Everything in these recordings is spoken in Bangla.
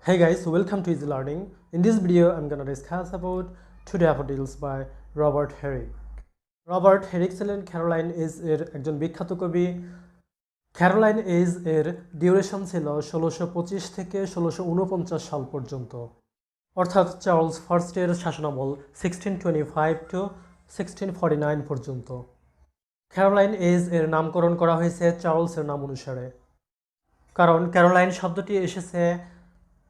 Hey guys, welcome to Easy Learning. In this video, I'm gonna discuss about Two Daffodils by Robert Herrick. Robert Herrick ছিলেন ক্যারোলাইন এজ এর একজন বিখ্যাত কবি। ক্যারোলাইন এজ এর ডিউরেশন ছিল 1625 থেকে 1649 সাল পর্যন্ত, অর্থাৎ চার্লস ফার্স্টের শাসনামল 1625 টু 1649 পর্যন্ত। ক্যারোলাইন এজ এর নামকরণ করা হয়েছে চার্লসের নাম অনুসারে, কারণ ক্যারোলাইন শব্দটি এসেছে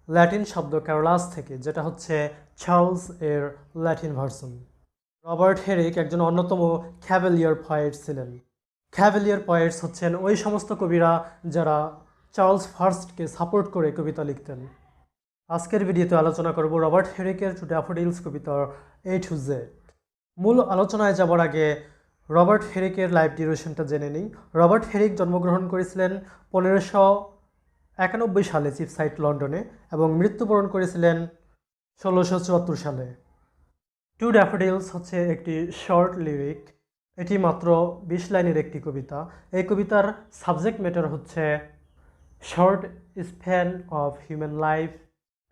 ল্যাটিন শব্দ ক্যারোলাস থেকে, যেটা হচ্ছে চার্লস এর ল্যাটিন ভার্সন। রবার্ট হেরিক একজন অন্যতম ক্যাভেলিয়ার পয়েট ছিলেন। ক্যাভেলিয়ার পয়েটস হচ্ছেন ওই সমস্ত কবিরা যারা চার্লস ফার্স্টকে সাপোর্ট করে কবিতা লিখতেন। আজকের ভিডিওতে আলোচনা করব রবার্ট হেরিকের টু ড্যাফোডিলস কবিতার A to Z। মূল আলোচনায় যাবার আগে রবার্ট হেরিকের লাইফ ডিউরেশনটা জেনে নিই। রবার্ট হেরিক জন্মগ্রহণ করেছিলেন 1591 সালে চিপসাইট, লন্ডনে, এবং মৃত্যুবরণ করেছিলেন 1674 সালে। টু ড্যাফোডিলস হচ্ছে একটি শর্ট লিরিক। এটি মাত্র 20 লাইনের একটি কবিতা। এই কবিতার সাবজেক্ট ম্যাটার হচ্ছে short span of human life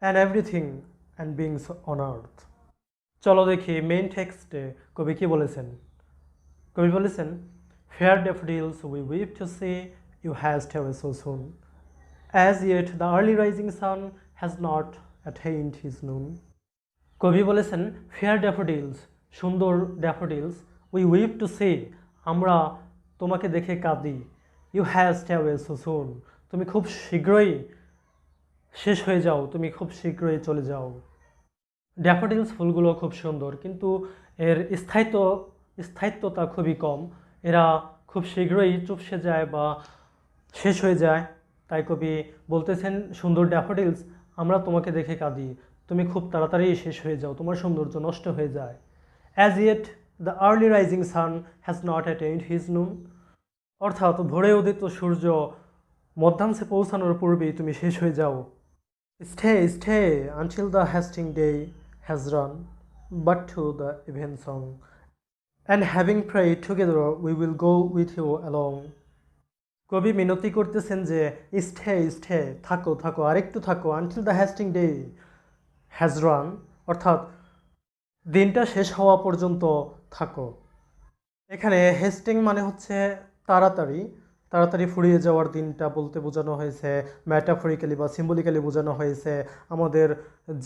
and everything and beings on earth. চলো দেখি মেইন টেক্সটে কবি কি বলেছেন। কবি বলেছেন, fair daffodils we weep to see you haste away so soon, as yet the early rising sun has not attained his noon. কবি বলেছেন, ফেয়ার ড্যাফোডিলস, সুন্দর daffodils, we weep to see, আমরা তোমাকে দেখে কাঁদি, you haste away so soon, তুমি খুব শীঘ্রই শেষ হয়ে যাও, তুমি খুব শীঘ্রই চলে যাও। ড্যাফোডিলস ফুলগুলো খুব সুন্দর, কিন্তু এর স্থায়িত্বতা খুবই কম। এরা খুব শীঘ্রই চুপসে যায় বা শেষ হয়ে যায়। তাই কবি বলতেছেন, সুন্দর ড্যাফোডিলস, আমরা তোমাকে দেখে কাঁদি, তুমি খুব তাড়াতাড়ি শেষ হয়ে যাও, তোমার সৌন্দর্য নষ্ট হয়ে যায়। As yet the early rising sun has not attained his noon, অর্থাৎ ভোরে উদিত সূর্য মধ্যাংশে পৌঁছানোর পূর্বেই তুমি শেষ হয়ে যাও। Stay stay until the hasting day has run, but to the evensong, and having prayed together we will go with you along. কবি মিনতি করতেছেন যে স্টে স্টে, থাকো থাকো, আরেকটু থাকো, until the hasting day has run, অর্থাৎ দিনটা শেষ হওয়া পর্যন্ত থাকো। এখানে হেস্টিং মানে হচ্ছে তাড়াতাড়ি, তাড়াতাড়ি ফুরিয়ে যাওয়ার দিনটা বলতে বোঝানো হয়েছে। ম্যাটাফরিক্যালি বা সিম্বলিক্যালি বোঝানো হয়েছে আমাদের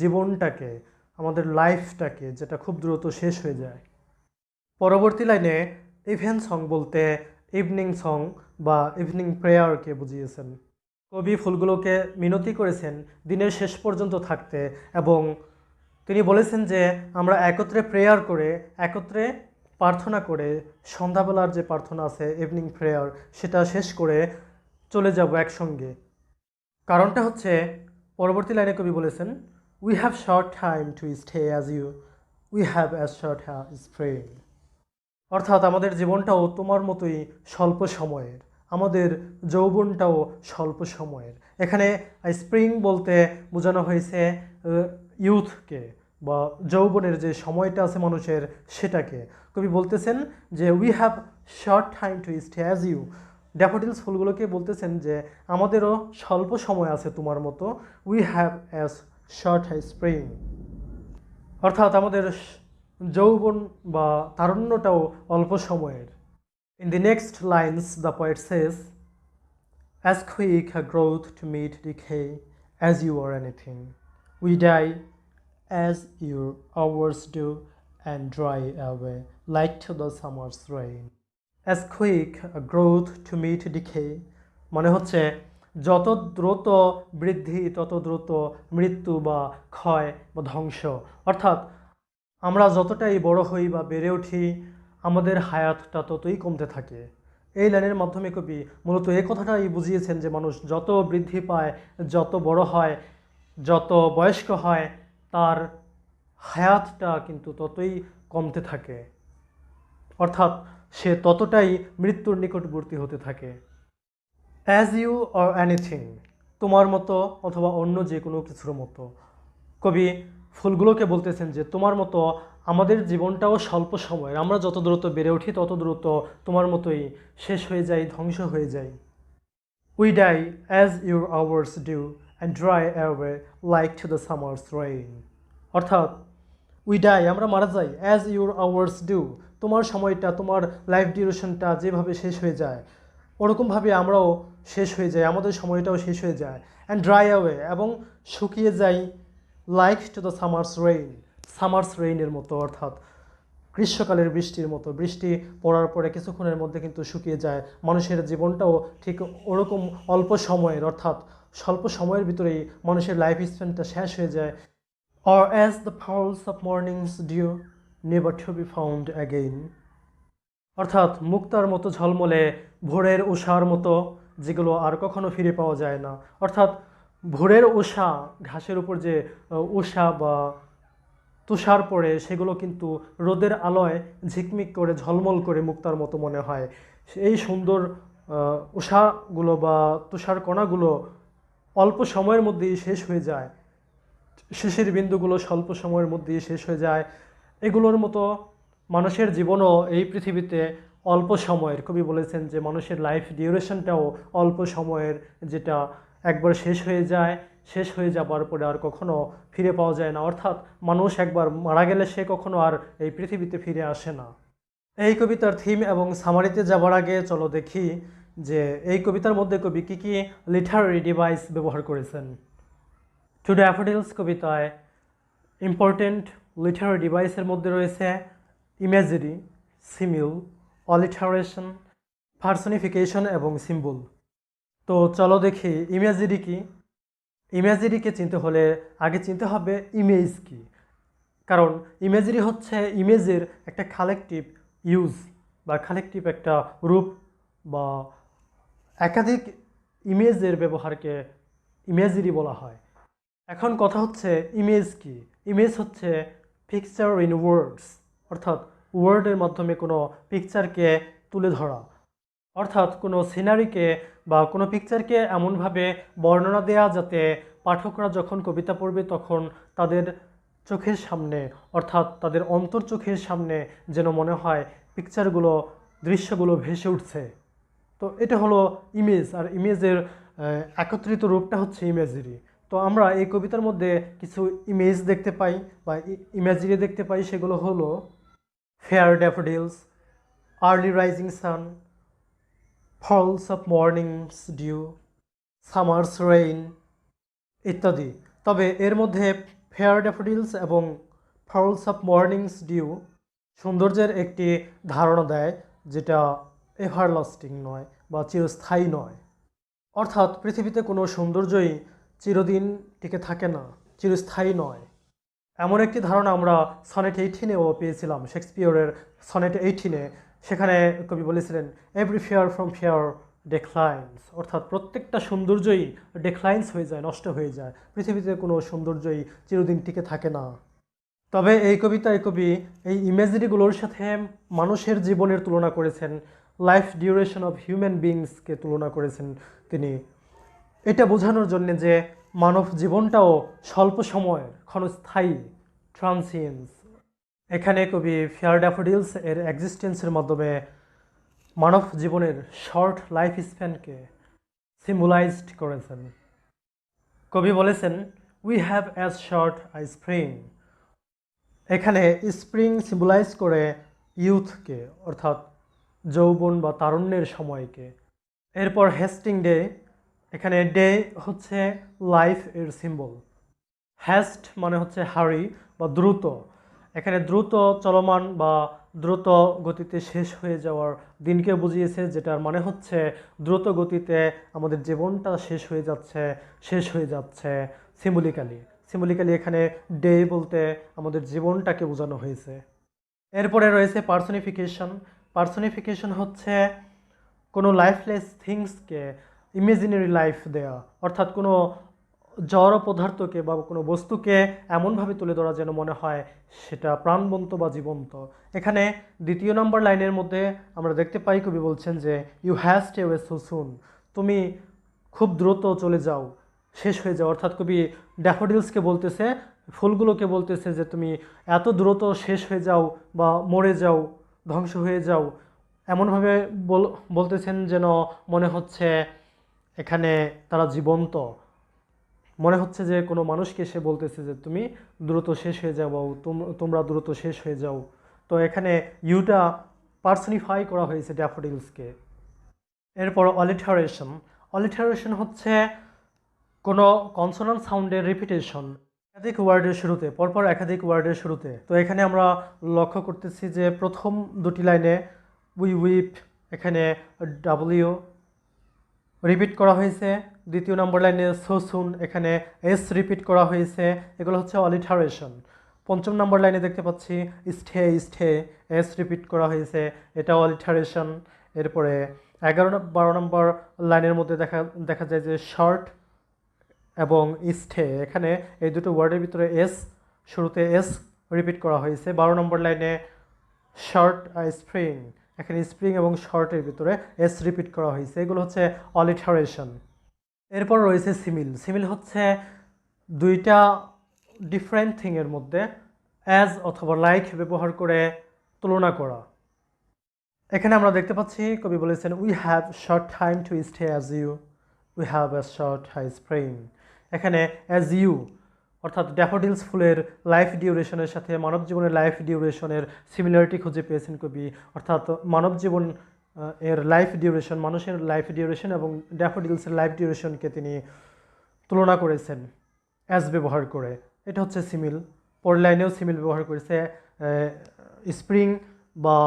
জীবনটাকে, আমাদের লাইফটাকে, যেটা খুব দ্রুত শেষ হয়ে যায়। পরবর্তী লাইনে ইভেন সং বলতে ইভিনিং সং বা ইভিনিং প্রেয়ারকে বুঝিয়েছেন। কবি ফুলগুলোকে মিনতি করেছেন দিনের শেষ পর্যন্ত থাকতে, এবং তিনি বলেছেন যে আমরা একত্রে প্রেয়ার করে, একত্রে প্রার্থনা করে, সন্ধ্যাবেলার যে প্রার্থনা আছে ইভিনিং প্রেয়ার, সেটা শেষ করে চলে যাব একসঙ্গে। কারণটা হচ্ছে, পরবর্তী লাইনে কবি বলেছেন, we have short time to stay as you, we have as short spring, অর্থাৎ আমাদের জীবনটাও তোমার মতোই স্বল্প সময়ের, আমাদের যৌবনটাও স্বল্প সময়ের। এখানে স্প্রিং বলতে বোঝানো হয়েছে ইউথকে বা যৌবনের যে সময়টা আছে মানুষের, সেটাকে। কবি বলতেছেন যে we have short time to stay as you, daffodils ফুলগুলোকে বলতেছেন যে আমাদেরও স্বল্প সময় আছে তোমার মতো, we have as short spring, অর্থাৎ আমাদের যৌবন বা তারুণ্যটাও অল্প সময়ের। In the next lines, the poet says, as quick a growth to meet decay as you are anything, we die as your hours do and dry away like to the summer's rain. As quick a growth to meet decay মানে হচ্ছে যত দ্রুত বৃদ্ধি তত দ্রুত মৃত্যু বা ক্ষয় বা ধ্বংস, অর্থাৎ আমরা যতটাই বড় হই বা বেড়ে উঠি, আমাদের হায়াতটা ততই কমতে থাকে। এই লাইনের মাধ্যমে কবি মূলত এই কথাটাই বুঝিয়েছেন যে মানুষ যত বৃদ্ধি পায়, যত বড় হয়, যত বয়স্ক হয়, তার হায়াতটা কিন্তু ততই কমতে থাকে, অর্থাৎ সে ততটাই মৃত্যুর নিকটবর্তী হতে থাকে। অ্যাজ ইউ অর এনিথিং, তোমার মতো অথবা অন্য যে কোনো কিছুর মতো। কবি ফুলগুলোকে বলতেছেন যে তোমার মতো আমাদের জীবনটাও স্বল্প সময়ের, আমরা যত দ্রুত বেড়ে উঠি তত দ্রুত তোমার মতোই শেষ হয়ে যাই, ধ্বংস হয়ে যাই। We die as your hours dew and dry away like to the summer's rain. অর্থাৎ উই ডাই, আমরা মারা যাই, অ্যাজ ইউর আওয়ার্স ডু, তোমার সময়টা, তোমার লাইফ ডিউরেশনটা যেভাবে শেষ হয়ে যায় ওরকমভাবে আমরাও শেষ হয়ে যাই, আমাদের সময়টাও শেষ হয়ে যায়। অ্যান্ড ড্রাই অ্যাওয়ে, এবং শুকিয়ে যাই লাইক টু দ্য সামার্স রেইনের মতো, অর্থাৎ গ্রীষ্মকালের বৃষ্টির মতো। বৃষ্টি পড়ার পরে কিছুক্ষণের মধ্যে কিন্তু শুকিয়ে যায়। মানুষের জীবনটাও ঠিক ওরকম অল্প সময়ের, অর্থাৎ স্বল্প সময়ের ভিতরেই মানুষের লাইফ স্প্যানটা শেষ হয়ে যায়। or as the pearls of morning's dew, never to be found again. অর্থাৎ মুক্তার মতো ঝলমলে, ভোরের উষার মতো, যেগুলো আর কখনো ফিরে পাওয়া যায় না। অর্থাৎ ভোরের উষা, ঘাসের উপর যে উষা বা তুষার পড়ে, সেগুলো কিন্তু রোদের আলোয় ঝিকমিক করে ঝলমল করে মুক্তার মতো মনে হয়। এই সুন্দর উষাগুলো বা তুষার কণাগুলো অল্প সময়ের মধ্যেই শেষ হয়ে যায়, শেষের বিন্দুগুলো স্বল্প সময়ের মধ্যেই শেষ হয়ে যায়। এগুলোর মতো মানুষের জীবনও এই পৃথিবীতে অল্প সময়ের। কবি বলেছেন যে মানুষের লাইফ ডিউরেশনটাও অল্প সময়ের, যেটা একবার শেষ হয়ে যায়, শেষ হয়ে যাবার পরে আর কখনো ফিরে পাওয়া যায় না। অর্থাৎ মানুষ একবার মারা গেলে সে কখনো আর এই পৃথিবীতে ফিরে আসে না। এই কবিতার থিম এবং সামারিতে যাবার আগে চলো দেখি যে এই কবিতার মধ্যে কবি কী কী লিটারারি ডিভাইস ব্যবহার করেছেন। টু ড্যাফোডিলস কবিতায় ইম্পর্টেন্ট লিটারারি ডিভাইসের মধ্যে রয়েছে ইমেজারি, সিমিল, অলিটারেশন, পার্সনিফিকেশন এবং সিম্বল। তো চলো দেখি ইমেজারি কি। ইমেজারিকে চিনতে হলে আগে চিনতে হবে ইমেজ কি, কারণ ইমেজারি হচ্ছে ইমেজের একটা কালেকটিভ ইউজ বা কালেকটিভ একটা রূপ, বা একাধিক ইমেজের ব্যবহারকে ইমেজারি বলা হয়। এখন কথা হচ্ছে ইমেজ কি। ইমেজ হচ্ছে পিকচার ইন ওয়ার্ডস, অর্থাৎ ওয়ার্ডের মাধ্যমে কোনো পিকচারকে তুলে ধরা, অর্থাৎ কোনো সিনারিকে বা কোনো পিকচারকে এমনভাবে বর্ণনা দেয়া যাতে পাঠকরা যখন কবিতা পড়বে তখন তাদের চোখের সামনে, অর্থাৎ তাদের অন্তর চোখের সামনে যেন মনে হয় পিকচারগুলো, দৃশ্যগুলো ভেসে উঠছে। তো এটা হলো ইমেজ, আর ইমেজের একত্রিত রূপটা হচ্ছে ইমেজারি। তো আমরা এই কবিতার মধ্যে কিছু ইমেজ দেখতে পাই বা ইমেজারি দেখতে পাই, সেগুলো হলো fair daffodils, early rising sun, falls of mornings dew, summer's rain ইত্যাদি। তবে এর মধ্যে ফেয়ার ড্যাফোডিলস এবং ফলস অফ মর্নিংস ডিউ সৌন্দর্যের একটি ধারণা দেয়, যেটা এভারলাস্টিং নয় বা চিরস্থায়ী নয়। অর্থাৎ পৃথিবীতে কোনো সৌন্দর্যই চিরদিন টিকে থাকে না, চিরস্থায়ী নয়। এমন একটি ধারণা আমরা সনেট 18-এও পেয়েছিলাম, শেক্সপিয়রের সনেট 18-এ। সেখানে কবি বলেছিলেন এভরি ফেয়ার ফ্রম ফেয়ার ডেক্লাইন্স, অর্থাৎ প্রত্যেকটা সৌন্দর্যই ডেক্লাইন্স হয়ে যায়, নষ্ট হয়ে যায়। পৃথিবীতে কোনো সৌন্দর্যই চিরদিন টিকে থাকে না। তবে এই কবিতায় কবি এই ইমেজারিগুলোর সাথে মানুষের জীবনের তুলনা করেছেন, লাইফ ডিউরেশন অফ হিউম্যান বিংসকে তুলনা করেছেন তিনি, এটা বোঝানোর জন্যে যে মানব জীবনটাও স্বল্প সময়ের, ক্ষণস্থায়ী, ট্রান্সিয়েন্স। এখানে কবি ফেয়ার ড্যাফোডিলস এর এক্সিস্টেন্সের মাধ্যমে মানব জীবনের শর্ট লাইফ স্প্যানকে সিম্বলাইজড করেছেন। কবি বলেছেন we have as short I spring. এখানে স্প্রিং সিম্বলাইজ করে ইউথকে, অর্থাৎ যৌবন বা তারুণ্যের সময়কে। এরপর হেস্টিং ডে, এখানে ডে হচ্ছে লাইফ এর সিম্বল। হ্যাস্ট মানে হচ্ছে হারি বা দ্রুত, এখানে দ্রুত চলমান বা দ্রুত গতিতে শেষ হয়ে যাওয়ার দিনকে বুঝিয়েছে, যেটার মানে হচ্ছে দ্রুত গতিতে আমাদের জীবনটা শেষ হয়ে যাচ্ছে সিম্বলিক্যালি এখানে ডে বলতে আমাদের জীবনটাকে বোঝানো হয়েছে। এরপরে রয়েছে পার্সনিফিকেশন হচ্ছে কোনো লাইফলেস থিংসকে ইমেজিনারি লাইফ দেয়া, অর্থাৎ কোনো জড় পদার্থকে বা কোনো বস্তুকে এমনভাবে তুলে ধরা যেন মনে হয় সেটা প্রাণবন্ত বা জীবন্ত। এখানে 2 নম্বর লাইনের মধ্যে আমরা দেখতে পাই কবি বলছেন যে ইউ হ্যাস্ট অ্যাওয়ে সো সুন, তুমি খুব দ্রুত চলে যাও, শেষ হয়ে যাও। অর্থাৎ কবি ড্যাফোডিলসকে বলতেছে, ফুলগুলোকে বলতেছে যে তুমি এত দ্রুত শেষ হয়ে যাও বা মরে যাও, ধ্বংস হয়ে যাও, এমনভাবে বলতেছেন যেন মনে হচ্ছে এখানে তারা জীবন্ত। মনে হচ্ছে যে কোনো মানুষকে সে বলতেছে যে তুমি দ্রুত শেষ হয়ে যাও, তোমরা দ্রুত শেষ হয়ে যাও। তো এখানে ইউটা পার্সনিফাই করা হয়েছে ড্যাফোডিলসকে। এরপর অলিটারেশন। অলিটারেশন হচ্ছে কোনো কনসোনান্ট সাউন্ডের রিপিটেশন একাধিক ওয়ার্ডের শুরুতে, পরপর একাধিক ওয়ার্ডের শুরুতে। তো এখানে আমরা লক্ষ্য করতেছি যে প্রথম দুটি লাইনে উই উইপ, এখানে ডাব্লিউ রিপিট করা হয়েছে। দ্বিতীয় নম্বর লাইনে সো সুন, এখানে এস রিপিট করা হয়েছে। এগুলো হচ্ছে অলিটারেশন। পঞ্চম নম্বর লাইনে দেখতে পাচ্ছি স্টে স্টে, এস রিপিট করা হয়েছে, এটা অলিটারেশন। এরপরে 11-12 নম্বর লাইনের মধ্যে দেখা যায় যে শর্ট এবং স্টে, এখানে এই দুটো ওয়ার্ডের ভিতরে এস, শুরুতে এস রিপিট করা হয়েছে। 12 নম্বর লাইনে শর্ট স্প্রিং, এখানে স্প্রিং এবং শর্টের ভিতরে এস রিপিট করা হয়েছে। এগুলো হচ্ছে অলিটারেশন। এরপর রয়েছে সিমিল। সিমিল হচ্ছে দুইটা ডিফারেন্ট থিংয়ের মধ্যে অ্যাজ অথবা লাইক ব্যবহার করে তুলনা করা। এখানে আমরা দেখতে পাচ্ছি কবি বলেছেন we have short time to stay as you, we have a short high spring. এখানে অ্যাজ ইউ অর্থাৎ ড্যাফোডিলস ফুলের লাইফ ডিউরেশনের সাথে মানব জীবনের লাইফ ডিউরেশনের সিমিলারিটি খুঁজে পেয়েছেন কবি। অর্থাৎ মানব জীবন এর লাইফ ডিউরেশন, মানুষের লাইফ ডিউরেশন এবং ড্যাফোডিলসের লাইফ ডিউরেশনকে তিনি তুলনা করেছেন অ্যাজ ব্যবহার করে। এটা হচ্ছে সিমিল। পরের লাইনেও সিমিল ব্যবহার করেছে। স্প্রিং বা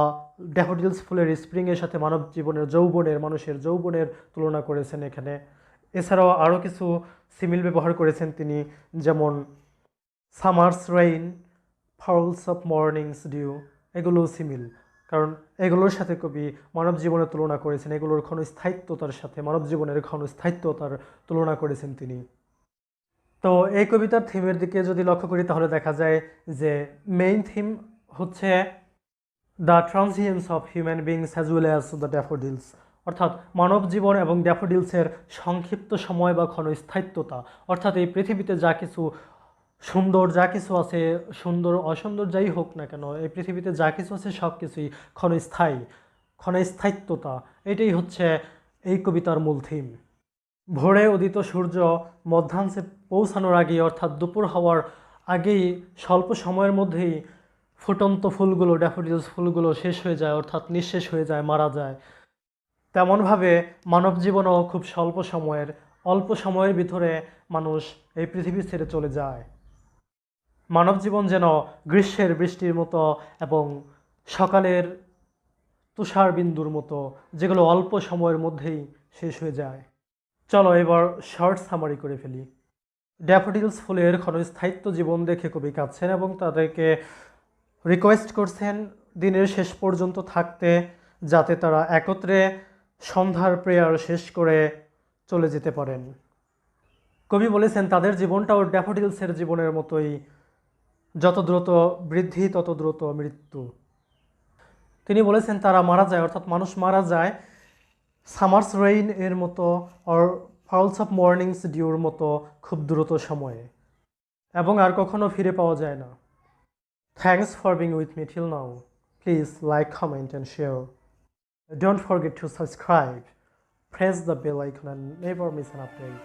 ড্যাফোডিলস ফুলের স্প্রিংয়ের সাথে মানব জীবনের যৌবনের, মানুষের যৌবনের তুলনা করেছেন এখানে। এছাড়াও আরও কিছু সিমিল ব্যবহার করেছেন তিনি, যেমন summer's rain, falls of mornings dew, এগুলোও সিমিল। কারণ এগুলোর সাথে কবি মানব জীবনের তুলনা করেছেন, এগুলোর ক্ষণস্থায়িত্বতার সাথে মানব জীবনের ক্ষণস্থায়িত্বতার তুলনা করেছেন তিনি। তো এই কবিতার থিমের দিকে যদি লক্ষ্য করি তাহলে দেখা যায় যে মেইন থিম হচ্ছে the transience of human beings as well as the daffodils, অর্থাৎ মানব জীবন এবং ড্যাফোডিলসের সংক্ষিপ্ত সময় বা ক্ষণস্থায়িত্বতা। অর্থাৎ এই পৃথিবীতে যা কিছু সুন্দর, যা কিছু আছে, সুন্দর অসুন্দর যাই হোক না কেন, এই পৃথিবীতে যা কিছু আছে সব কিছুই ক্ষণস্থায়ী, ক্ষণস্থায়িত্বতা, এটাই হচ্ছে এই কবিতার মূল থিম। ভোরে উদিত সূর্য মধ্যাংশে পৌঁছানোর আগে, অর্থাৎ দুপুর হওয়ার আগেই স্বল্প সময়ের মধ্যেই ফুটন্ত ফুলগুলো, ড্যাফোডিলস ফুলগুলো শেষ হয়ে যায়, অর্থাৎ নিঃশেষ হয়ে যায়, মারা যায়। তেমনভাবে মানব জীবনও খুব স্বল্প সময়ের, অল্প সময়ের ভিতরে মানুষ এই পৃথিবী ছেড়ে চলে যায়। মানব জীবন যেন গ্রীষ্মের বৃষ্টির মতো এবং সকালের তুষার বিন্দুর মতো, যেগুলো অল্প সময়ের মধ্যেই শেষ হয়ে যায়। চলো এবার শর্ট সামারি করে ফেলি। ড্যাফোডিলস ফুলের ক্ষণস্থায়িত্ব জীবন দেখে কবি কাঁদছেন এবং তাদেরকে রিকোয়েস্ট করছেন দিনের শেষ পর্যন্ত থাকতে, যাতে তারা একত্রে সন্ধ্যার প্রেয়ার শেষ করে চলে যেতে পারেন। কবি বলেছেন তাদের জীবনটাও ড্যাফোডিলসের জীবনের মতোই, যত দ্রুত বৃদ্ধি তত দ্রুত মৃত্যু। তিনি বলেছেন তারা মারা যায়, অর্থাৎ মানুষ মারা যায় সামার্স রেইন এর মতো, অর ফলস অফ মর্নিংস ডিউর মতো খুব দ্রুত সময়ে, এবং আর কখনো ফিরে পাওয়া যায় না। Thanks for being with me till now. Please like, comment and share. Don't forget to subscribe. Press the bell icon and never miss an update.